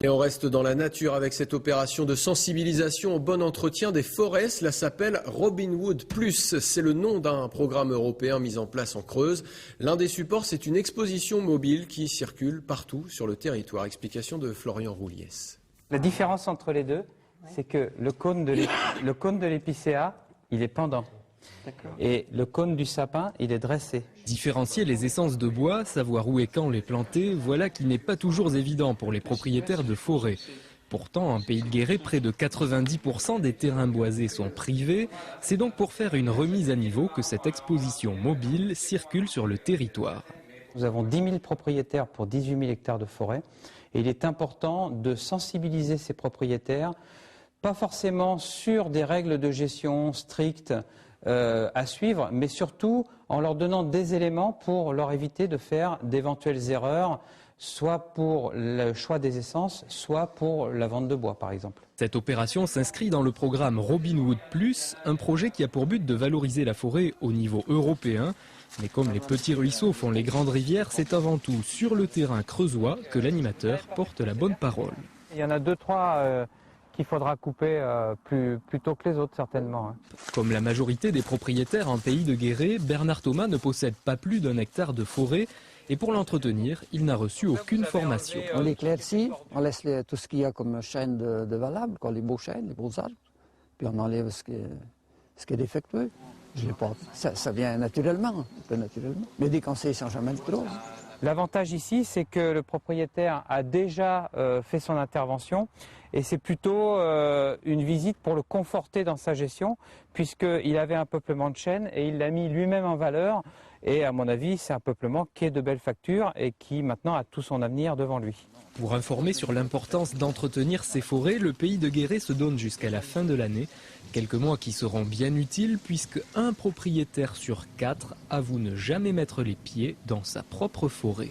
Et on reste dans la nature avec cette opération de sensibilisation au bon entretien des forêts. Cela s'appelle Robin Hood Plus. C'est le nom d'un programme européen mis en place en Creuse. L'un des supports, c'est une exposition mobile qui circule partout sur le territoire. Explication de Florian Rouliès. La différence entre les deux, c'est que le cône de l'épicéa, il est pendant. Et le cône du sapin, il est dressé. Différencier les essences de bois, savoir où et quand les planter, voilà qui n'est pas toujours évident pour les propriétaires de forêts. Pourtant, en Pays de Guéret, près de 90% des terrains boisés sont privés. C'est donc pour faire une remise à niveau que cette exposition mobile circule sur le territoire. Nous avons 10 000 propriétaires pour 18 000 hectares de forêt. Et il est important de sensibiliser ces propriétaires, pas forcément sur des règles de gestion strictes, à suivre, mais surtout en leur donnant des éléments pour leur éviter de faire d'éventuelles erreurs, soit pour le choix des essences, soit pour la vente de bois, par exemple. Cette opération s'inscrit dans le programme Robin Hood Plus, un projet qui a pour but de valoriser la forêt au niveau européen. Mais comme les petits ruisseaux font les grandes rivières, c'est avant tout sur le terrain creusois que l'animateur porte la bonne parole. Il y en a 2-3 qu'il faudra couper plus tôt que les autres, certainement. Comme la majorité des propriétaires en Pays de Guéret, Bernard Thomas ne possède pas plus d'1 hectare de forêt. Et pour l'entretenir, il n'a reçu aucune formation. On l'éclaircit, on laisse tout ce qu'il y a comme chêne de valable, les beaux chênes, les beaux arbres, puis on enlève ce qui est défectueux. Ça vient naturellement, un peu naturellement. Mais des conseils sans jamais le trop. L'avantage ici, c'est que le propriétaire a déjà fait son intervention et c'est plutôt une visite pour le conforter dans sa gestion puisqu'il avait un peuplement de chêne et il l'a mis lui-même en valeur. Et à mon avis, c'est un peuplement qui est de belle facture et qui maintenant a tout son avenir devant lui. Pour informer sur l'importance d'entretenir ces forêts, le Pays de Guéret se donne jusqu'à la fin de l'année. Quelques mois qui seront bien utiles puisque un propriétaire sur 4 avoue ne jamais mettre les pieds dans sa propre forêt.